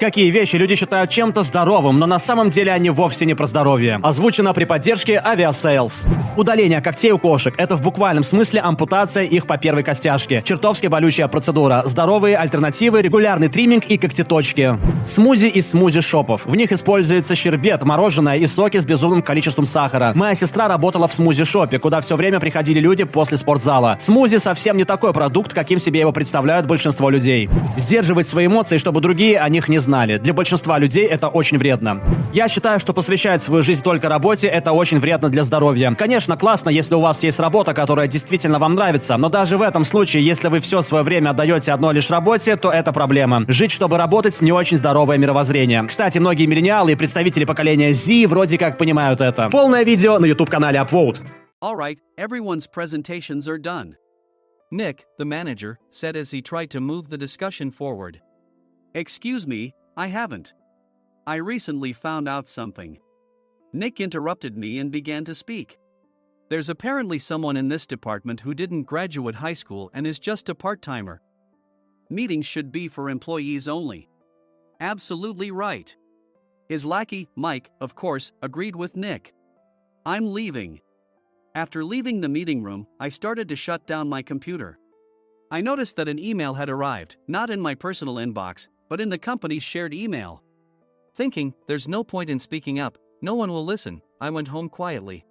Какие вещи люди считают чем-то здоровым, но на самом деле они вовсе не про здоровье. Озвучено при поддержке Aviasales. Удаление когтей у кошек – это в буквальном смысле ампутация их по первой костяшке. Чертовски болючая процедура. Здоровые альтернативы, регулярный тримминг и когтеточки. Смузи из смузи-шопов. В них используется щербет, мороженое и соки с безумным количеством сахара. Моя сестра работала в смузи-шопе, куда все время приходили люди после спортзала. Смузи совсем не такой продукт, каким себе его представляют большинство людей. Сдерживать свои эмоции, чтобы другие о них не знали. Для большинства людей это очень вредно. Я считаю, что посвящать свою жизнь только работе – это очень вредно для здоровья. Конечно, классно, если у вас есть работа, которая действительно вам нравится, но даже в этом случае, если вы все свое время отдаете одной лишь работе, то это проблема. Жить, чтобы работать, не очень здоровое мировоззрение. Кстати, многие миллениалы и представители поколения Z вроде как понимают это. Полное видео на YouTube-канале апвоут. Alright, everyone's presentations are done. Nick, the manager, said as he tried to move the discussion forward. Excuse me, I haven't. I recently found out something. Nick interrupted me and began to speak. There's apparently someone in this department who didn't graduate high school and is just a part-timer. Meetings should be for employees only. Absolutely right. His lackey, Mike, of course, agreed with Nick. I'm leaving. After leaving the meeting room, I started to shut down my computer. I noticed that an email had arrived, not in my personal inbox, but in the company's shared email. Thinking, there's no point in speaking up, no one will listen, I went home quietly.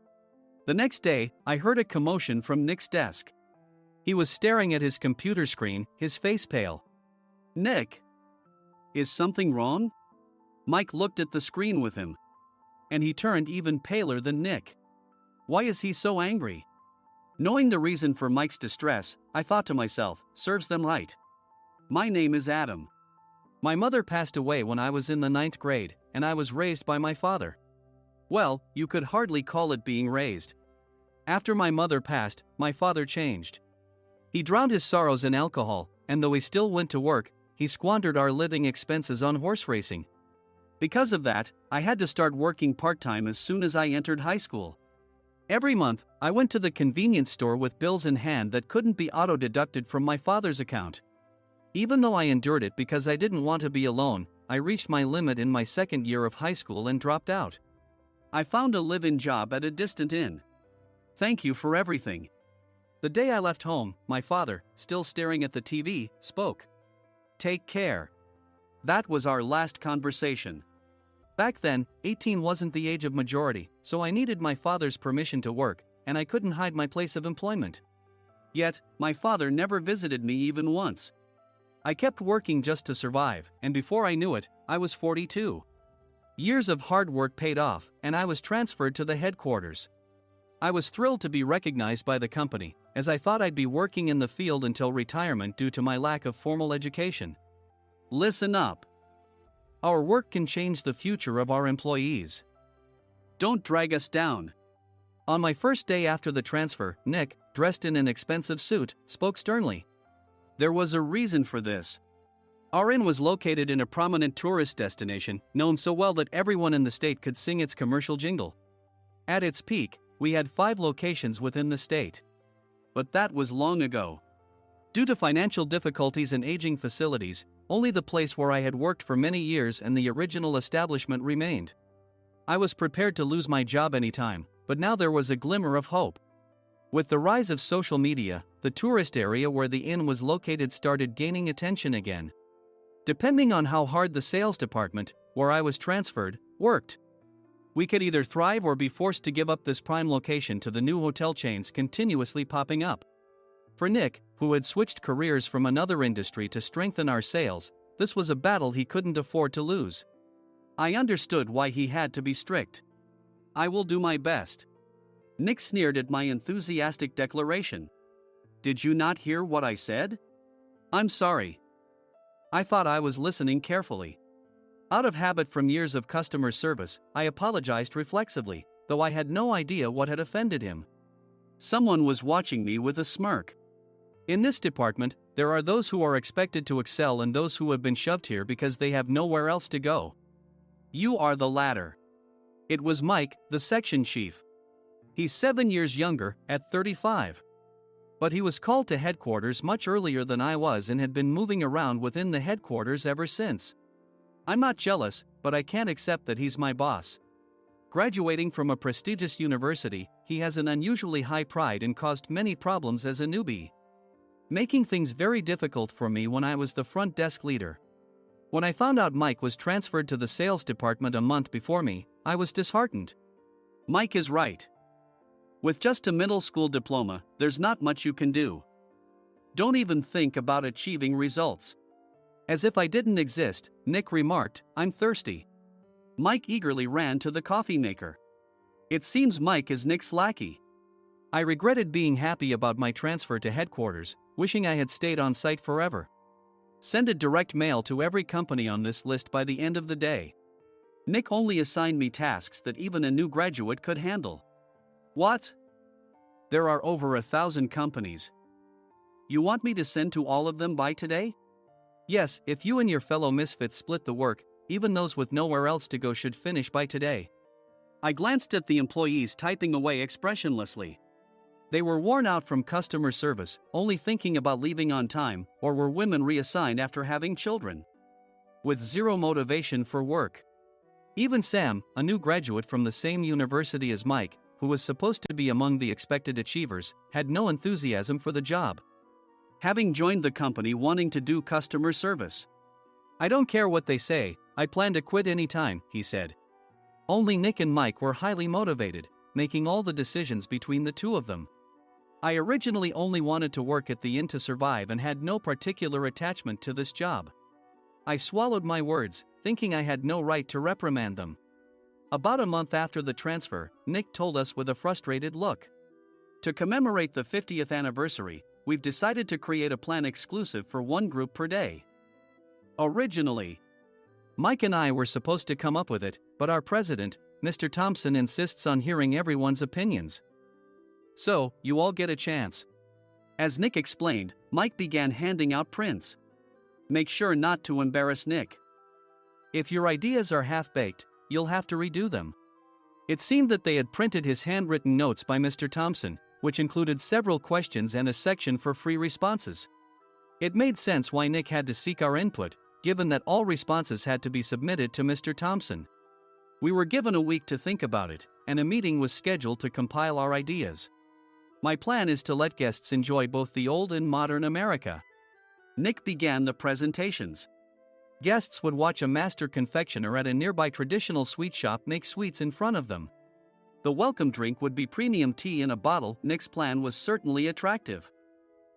The next day, I heard a commotion from Nick's desk. He was staring at his computer screen, his face pale. Nick? Is something wrong? Mike looked at the screen with him. And he turned even paler than Nick. Why is he so angry? Knowing the reason for Mike's distress, I thought to myself, serves them right. My name is Adam. My mother passed away when I was in the 9th grade, and I was raised by my father. Well, you could hardly call it being raised. After my mother passed, my father changed. He drowned his sorrows in alcohol, and though he still went to work, he squandered our living expenses on horse racing. Because of that, I had to start working part-time as soon as I entered high school. Every month, I went to the convenience store with bills in hand that couldn't be auto-deducted from my father's account. Even though I endured it because I didn't want to be alone, I reached my limit in my second year of high school and dropped out. I found a live-in job at a distant inn. Thank you for everything. The day I left home, my father, still staring at the TV, spoke. Take care. That was our last conversation. Back then, 18 wasn't the age of majority, so I needed my father's permission to work, and I couldn't hide my place of employment. Yet, my father never visited me even once. I kept working just to survive, and before I knew it, I was 42. Years of hard work paid off, and I was transferred to the headquarters. I was thrilled to be recognized by the company, as I thought I'd be working in the field until retirement due to my lack of formal education. Listen up. Our work can change the future of our employees. Don't drag us down. On my first day after the transfer, Nick, dressed in an expensive suit, spoke sternly. There was a reason for this. Our inn was located in a prominent tourist destination, known so well that everyone in the state could sing its commercial jingle. At its peak, we had 5 locations within the state. But that was long ago. Due to financial difficulties and aging facilities, only the place where I had worked for many years and the original establishment remained. I was prepared to lose my job anytime, but now there was a glimmer of hope. With the rise of social media, the tourist area where the inn was located started gaining attention again. Depending on how hard the sales department, where I was transferred, worked, we could either thrive or be forced to give up this prime location to the new hotel chains continuously popping up. For Nick, who had switched careers from another industry to strengthen our sales, this was a battle he couldn't afford to lose. I understood why he had to be strict. I will do my best. Nick sneered at my enthusiastic declaration. Did you not hear what I said? I'm sorry. I thought I was listening carefully. Out of habit from years of customer service, I apologized reflexively, though I had no idea what had offended him. Someone was watching me with a smirk. In this department, there are those who are expected to excel and those who have been shoved here because they have nowhere else to go. You are the latter. It was Mike, the section chief. He's 7 years younger, at 35. But he was called to headquarters much earlier than I was and had been moving around within the headquarters ever since. I'm not jealous, but I can't accept that he's my boss. Graduating from a prestigious university, he has an unusually high pride and caused many problems as a newbie, making things very difficult for me when I was the front desk leader. When I found out Mike was transferred to the sales department a month before me, I was disheartened. Mike is right. With just a middle school diploma, there's not much you can do. Don't even think about achieving results. As if I didn't exist, Nick remarked, I'm thirsty. Mike eagerly ran to the coffee maker. It seems Mike is Nick's lackey. I regretted being happy about my transfer to headquarters, wishing I had stayed on site forever. Send a direct mail to every company on this list by the end of the day. Nick only assigned me tasks that even a new graduate could handle. What? There are over 1,000 companies. You want me to send to all of them by today? Yes, if you and your fellow misfits split the work, even those with nowhere else to go should finish by today. I glanced at the employees typing away expressionlessly. They were worn out from customer service, only thinking about leaving on time, or were women reassigned after having children, with zero motivation for work. Even Sam, a new graduate from the same university as Mike, who was supposed to be among the expected achievers, had no enthusiasm for the job, having joined the company wanting to do customer service. I don't care what they say, I plan to quit anytime, he said. Only Nick and Mike were highly motivated, making all the decisions between the two of them. I originally only wanted to work at the inn to survive and had no particular attachment to this job. I swallowed my words, thinking I had no right to reprimand them. About a month after the transfer, Nick told us with a frustrated look. To commemorate the 50th anniversary, we've decided to create a plan exclusive for one group per day. Originally, Mike and I were supposed to come up with it, but our president, Mr. Thompson, insists on hearing everyone's opinions. So, you all get a chance. As Nick explained, Mike began handing out prints. Make sure not to embarrass Nick. If your ideas are half-baked, you'll have to redo them. It seemed that they had printed his handwritten notes by Mr. Thompson, which included several questions and a section for free responses. It made sense why Nick had to seek our input, given that all responses had to be submitted to Mr. Thompson. We were given a week to think about it, and a meeting was scheduled to compile our ideas. My plan is to let guests enjoy both the old and modern America. Nick began the presentations. Guests would watch a master confectioner at a nearby traditional sweet shop make sweets in front of them. The welcome drink would be premium tea in a bottle. Nick's plan was certainly attractive.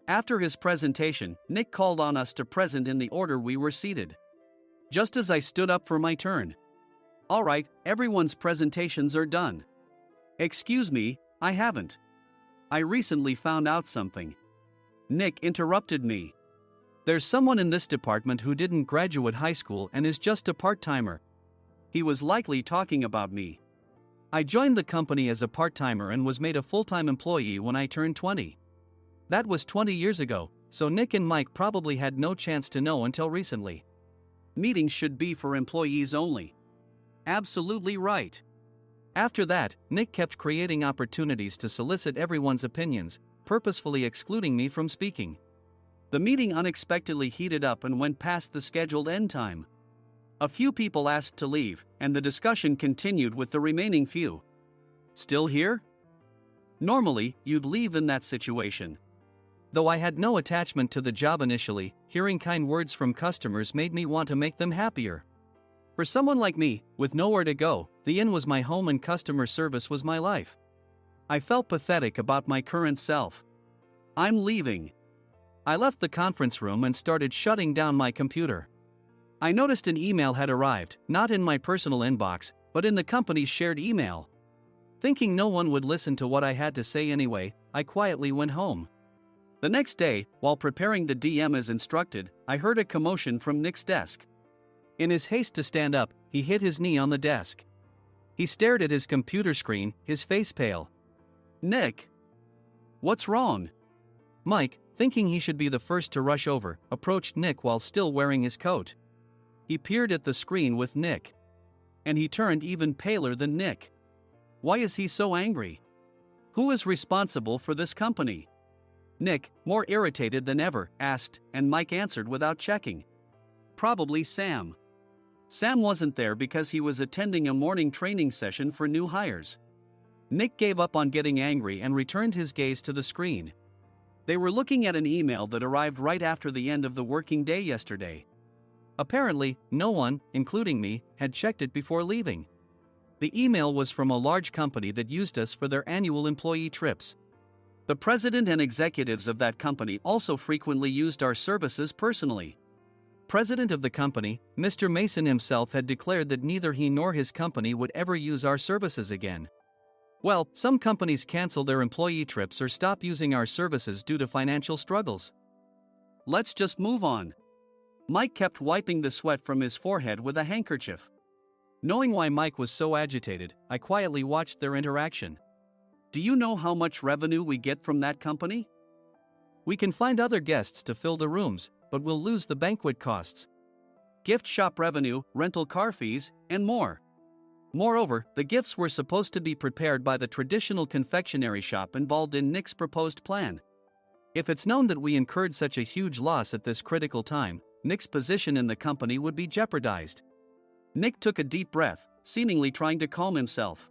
After his presentation, Nick called on us to present in the order we were seated. Just as I stood up for my turn. All right, everyone's presentations are done. Excuse me, I haven't. I recently found out something. Nick interrupted me. There's someone in this department who didn't graduate high school and is just a part-timer. He was likely talking about me. I joined the company as a part-timer and was made a full-time employee when I turned 20. That was 20 years ago, so Nick and Mike probably had no chance to know until recently. Meetings should be for employees only. Absolutely right. After that, Nick kept creating opportunities to solicit everyone's opinions, purposefully excluding me from speaking. The meeting unexpectedly heated up and went past the scheduled end time. A few people asked to leave, and the discussion continued with the remaining few. Still here? Normally, you'd leave in that situation. Though I had no attachment to the job initially, hearing kind words from customers made me want to make them happier. For someone like me, with nowhere to go, the inn was my home and customer service was my life. I felt pathetic about my current self. I'm leaving. I left the conference room and started shutting down my computer. I noticed an email had arrived, not in my personal inbox, but in the company's shared email. Thinking no one would listen to what I had to say anyway, I quietly went home. The next day, while preparing the DM as instructed, I heard a commotion from Nick's desk. In his haste to stand up, he hit his knee on the desk. He stared at his computer screen, his face pale. Nick! What's wrong? Mike, thinking he should be the first to rush over, approached Nick while still wearing his coat. He peered at the screen with Nick. And he turned even paler than Nick. Why is he so angry? Who is responsible for this company? Nick, more irritated than ever, asked, and Mike answered without checking. Probably Sam. Sam wasn't there because he was attending a morning training session for new hires. Nick gave up on getting angry and returned his gaze to the screen. They were looking at an email that arrived right after the end of the working day yesterday. Apparently, no one, including me, had checked it before leaving. The email was from a large company that used us for their annual employee trips. The president and executives of that company also frequently used our services personally. President of the company, Mr. Mason himself, had declared that neither he nor his company would ever use our services again. Well, some companies cancel their employee trips or stop using our services due to financial struggles. Let's just move on. Mike kept wiping the sweat from his forehead with a handkerchief. Knowing why Mike was so agitated, I quietly watched their interaction. Do you know how much revenue we get from that company? We can find other guests to fill the rooms, but we'll lose the banquet costs, gift shop revenue, rental car fees, and more. Moreover, the gifts were supposed to be prepared by the traditional confectionery shop involved in Nick's proposed plan. If it's known that we incurred such a huge loss at this critical time, Nick's position in the company would be jeopardized. Nick took a deep breath, seemingly trying to calm himself.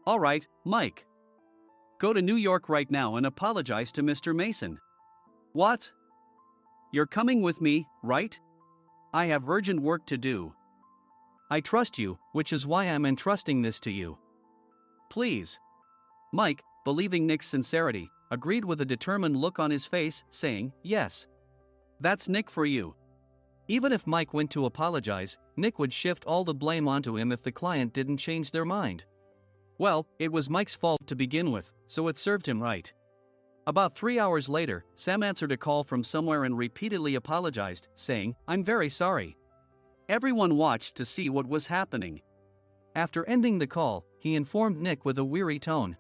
All right, Mike. Go to New York right now and apologize to Mr. Mason. What? You're coming with me, right? I have urgent work to do. I trust you, which is why I'm entrusting this to you. Please. Mike, believing Nick's sincerity, agreed with a determined look on his face, saying, yes. That's Nick for you. Even if Mike went to apologize, Nick would shift all the blame onto him if the client didn't change their mind. Well, it was Mike's fault to begin with, so it served him right. About 3 hours later, Sam answered a call from somewhere and repeatedly apologized, saying, I'm very sorry. Everyone watched to see what was happening. After ending the call, he informed Nick with a weary tone.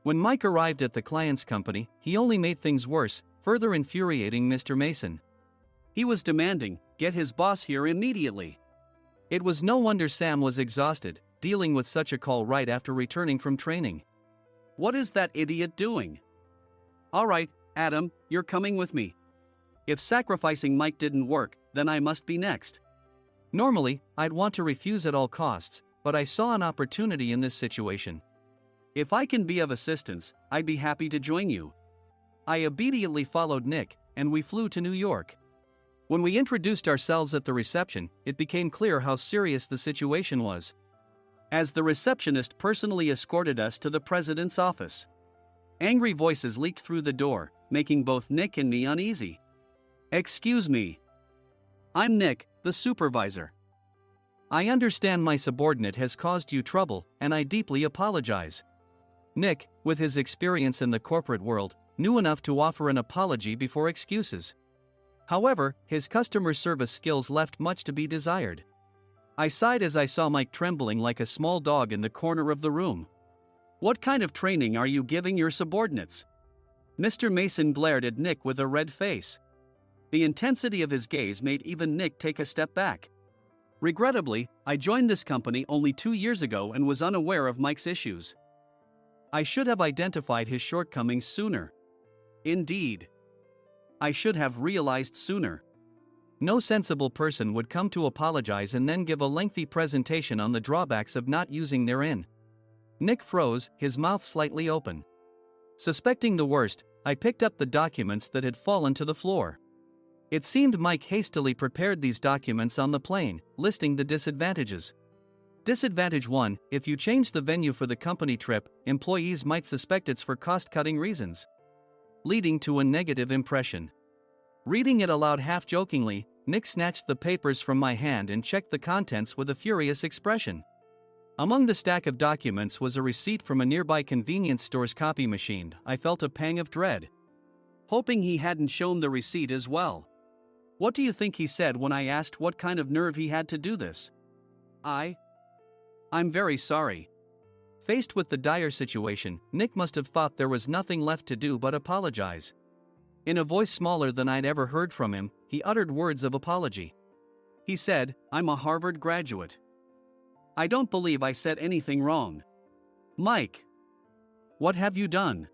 When Mike arrived at the client's company, he only made things worse, further infuriating Mr. Mason. He was demanding, get his boss here immediately. It was no wonder Sam was exhausted, dealing with such a call right after returning from training. What is that idiot doing? All right, Adam, you're coming with me. If sacrificing Mike didn't work, then I must be next. Normally, I'd want to refuse at all costs, but I saw an opportunity in this situation. If I can be of assistance, I'd be happy to join you. I immediately followed Nick, and we flew to New York. When we introduced ourselves at the reception, it became clear how serious the situation was, as the receptionist personally escorted us to the president's office. Angry voices leaked through the door, making both Nick and me uneasy. Excuse me. I'm Nick, the supervisor. I understand my subordinate has caused you trouble, and I deeply apologize. Nick, with his experience in the corporate world, knew enough to offer an apology before excuses. However, his customer service skills left much to be desired. I sighed as I saw Mike trembling like a small dog in the corner of the room. What kind of training are you giving your subordinates? Mr. Mason glared at Nick with a red face. The intensity of his gaze made even Nick take a step back. Regrettably, I joined this company only 2 years ago and was unaware of Mike's issues. I should have identified his shortcomings sooner. Indeed. I should have realized sooner. No sensible person would come to apologize and then give a lengthy presentation on the drawbacks of not using their inn. Nick froze, his mouth slightly open. Suspecting the worst, I picked up the documents that had fallen to the floor. It seemed Mike hastily prepared these documents on the plane, listing the disadvantages. Disadvantage 1: if you change the venue for the company trip, employees might suspect it's for cost-cutting reasons, leading to a negative impression. Reading it aloud half-jokingly, Nick snatched the papers from my hand and checked the contents with a furious expression. Among the stack of documents was a receipt from a nearby convenience store's copy machine. I felt a pang of dread, hoping he hadn't shown the receipt as well. What do you think he said when I asked what kind of nerve he had to do this? I'm very sorry. Faced with the dire situation, Nick must have thought there was nothing left to do but apologize. In a voice smaller than I'd ever heard from him, he uttered words of apology. He said, I'm a Harvard graduate. I don't believe I said anything wrong. Mike, what have you done?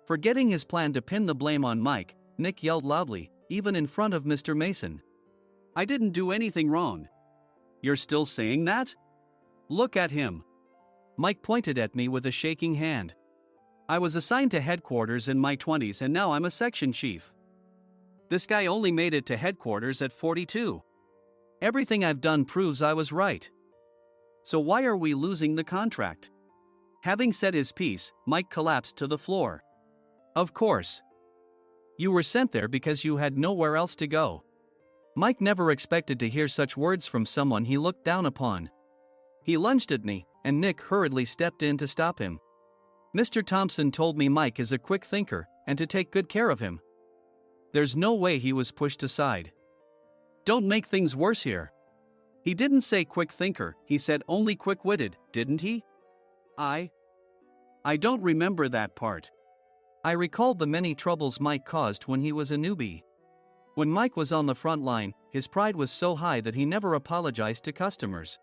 Forgetting his plan to pin the blame on Mike, Nick yelled loudly, even in front of Mr. Mason. I didn't do anything wrong. You're still saying that? Look at him. Mike pointed at me with a shaking hand. I was assigned to headquarters in my 20s and now I'm a section chief. This guy only made it to headquarters at 42. Everything I've done proves I was right. So why are we losing the contract? Having said his piece, Mike collapsed to the floor. Of course. You were sent there because you had nowhere else to go. Mike never expected to hear such words from someone he looked down upon. He lunged at me, and Nick hurriedly stepped in to stop him. Mr. Thompson told me Mike is a quick thinker, and to take good care of him. There's no way he was pushed aside. Don't make things worse here. He didn't say quick thinker, he said only quick-witted, didn't he? I don't remember that part. I recalled the many troubles Mike caused when he was a newbie. When Mike was on the front line, his pride was so high that he never apologized to customers.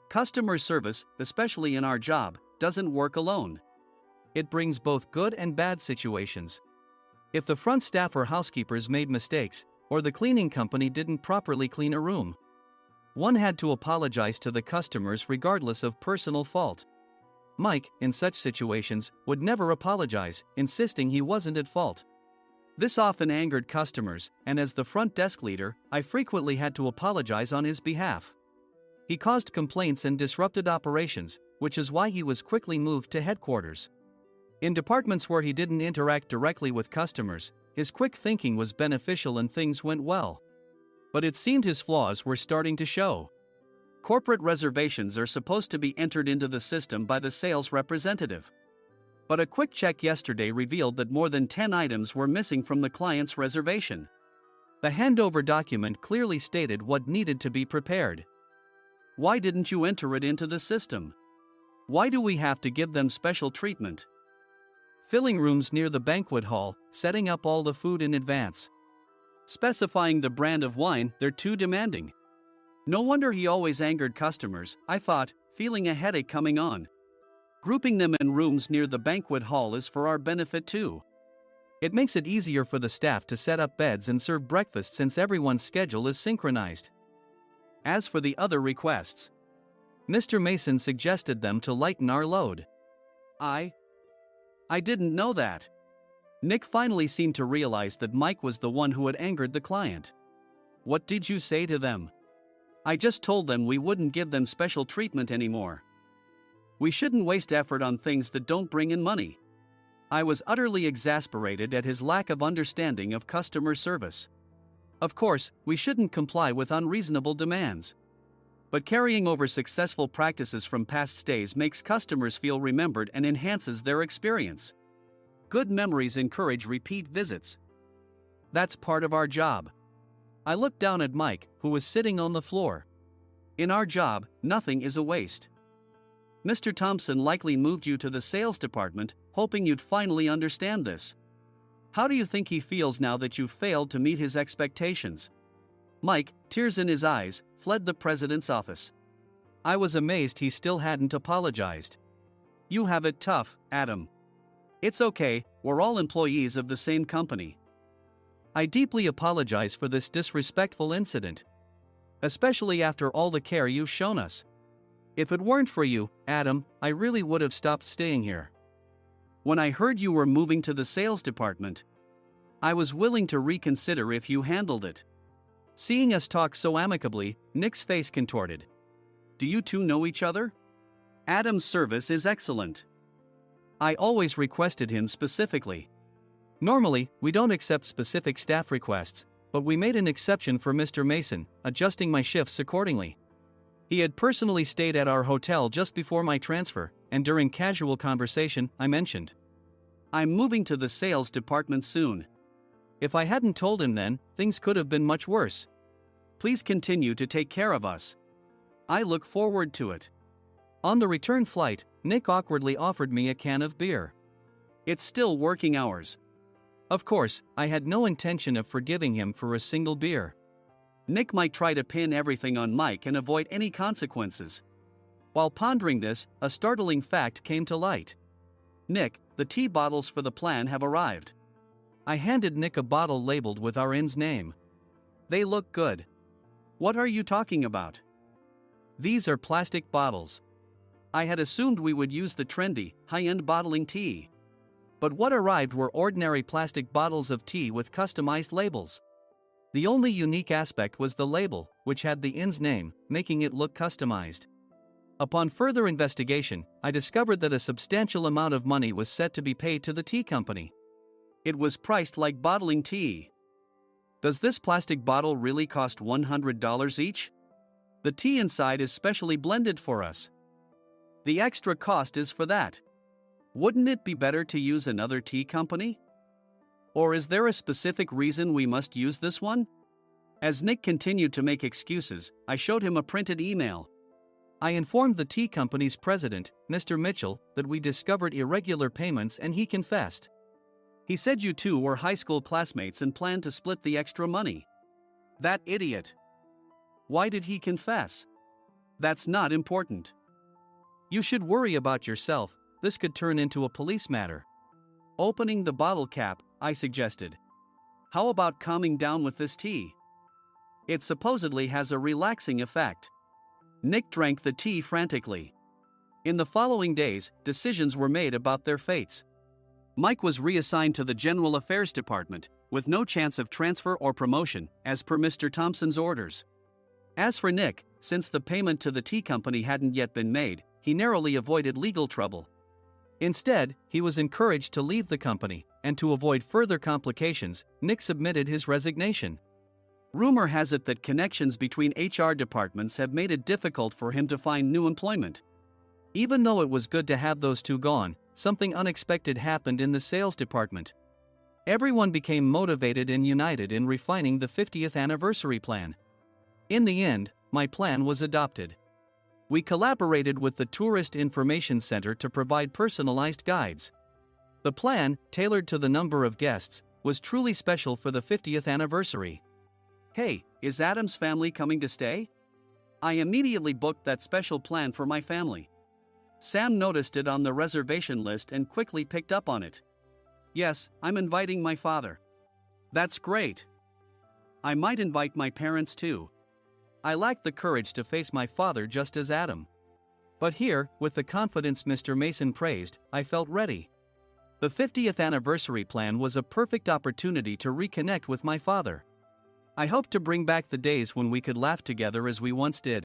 Customer service, especially in our job, doesn't work alone. It brings both good and bad situations. If the front staff or housekeepers made mistakes, or the cleaning company didn't properly clean a room, one had to apologize to the customers regardless of personal fault. Mike, in such situations, would never apologize, insisting he wasn't at fault. This often angered customers, and as the front desk leader, I frequently had to apologize on his behalf. He caused complaints and disrupted operations, which is why he was quickly moved to headquarters. In departments where he didn't interact directly with customers, his quick thinking was beneficial and things went well. But it seemed his flaws were starting to show. Corporate reservations are supposed to be entered into the system by the sales representative. But a quick check yesterday revealed that more than 10 items were missing from the client's reservation. The handover document clearly stated what needed to be prepared. Why didn't you enter it into the system? Why do we have to give them special treatment? Filling rooms near the banquet hall, setting up all the food in advance. Specifying the brand of wine, they're too demanding. No wonder he always angered customers, I thought, feeling a headache coming on. Grouping them in rooms near the banquet hall is for our benefit too. It makes it easier for the staff to set up beds and serve breakfast since everyone's schedule is synchronized. As for the other requests, Mr. Mason suggested them to lighten our load. I didn't know that. Nick finally seemed to realize that Mike was the one who had angered the client. What did you say to them? I just told them we wouldn't give them special treatment anymore. We shouldn't waste effort on things that don't bring in money. I was utterly exasperated at his lack of understanding of customer service. Of course, we shouldn't comply with unreasonable demands. But carrying over successful practices from past stays makes customers feel remembered and enhances their experience. Good memories encourage repeat visits. That's part of our job. I looked down at Mike, who was sitting on the floor. In our job, nothing is a waste. Mr. Thompson likely moved you to the sales department, hoping you'd finally understand this. How do you think he feels now that you failed to meet his expectations? Mike, tears in his eyes, fled the president's office. I was amazed he still hadn't apologized. You have it tough, Adam. It's okay, we're all employees of the same company. I deeply apologize for this disrespectful incident. Especially after all the care you've shown us. If it weren't for you, Adam, I really would have stopped staying here. When I heard you were moving to the sales department, I was willing to reconsider if you handled it. Seeing us talk so amicably, Nick's face contorted. Do you two know each other? Adam's service is excellent. I always requested him specifically. Normally, we don't accept specific staff requests, but we made an exception for Mr. Mason, adjusting my shifts accordingly. He had personally stayed at our hotel just before my transfer, and during casual conversation, I mentioned, I'm moving to the sales department soon. If I hadn't told him then, things could have been much worse. Please continue to take care of us. I look forward to it. On the return flight, Nick awkwardly offered me a can of beer. It's still working hours. Of course, I had no intention of forgiving him for a single beer. Nick might try to pin everything on Mike and avoid any consequences. While pondering this, a startling fact came to light. Nick, the tea bottles for the plan have arrived. I handed Nick a bottle labeled with our inn's name. They look good. What are you talking about? These are plastic bottles. I had assumed we would use the trendy, high-end bottling tea. But what arrived were ordinary plastic bottles of tea with customized labels. The only unique aspect was the label, which had the inn's name, making it look customized. Upon further investigation, I discovered that a substantial amount of money was set to be paid to the tea company. It was priced like bottling tea. Does this plastic bottle really cost $100 each? The tea inside is specially blended for us. The extra cost is for that. Wouldn't it be better to use another tea company? Or is there a specific reason we must use this one? As Nick continued to make excuses, I showed him a printed email. I informed the tea company's president, Mr. Mitchell, that we discovered irregular payments and he confessed. He said you two were high school classmates and planned to split the extra money. That idiot. Why did he confess? That's not important. You should worry about yourself, this could turn into a police matter. Opening the bottle cap, I suggested. How about calming down with this tea? It supposedly has a relaxing effect. Nick drank the tea frantically. In the following days, decisions were made about their fates. Mike was reassigned to the General Affairs Department, with no chance of transfer or promotion, as per Mr. Thompson's orders. As for Nick, since the payment to the tea company hadn't yet been made, he narrowly avoided legal trouble. Instead, he was encouraged to leave the company, and to avoid further complications, Nick submitted his resignation. Rumor has it that connections between HR departments have made it difficult for him to find new employment. Even though it was good to have those two gone, something unexpected happened in the sales department. Everyone became motivated and united in refining the 50th anniversary plan. In the end, my plan was adopted. We collaborated with the Tourist Information Center to provide personalized guides. The plan, tailored to the number of guests, was truly special for the 50th anniversary. Hey, is Adam's family coming to stay? I immediately booked that special plan for my family. Sam noticed it on the reservation list and quickly picked up on it. Yes, I'm inviting my father. That's great. I might invite my parents too. I lacked the courage to face my father just as Adam. But here, with the confidence Mr. Mason praised, I felt ready. The 50th anniversary plan was a perfect opportunity to reconnect with my father. I hoped to bring back the days when we could laugh together as we once did.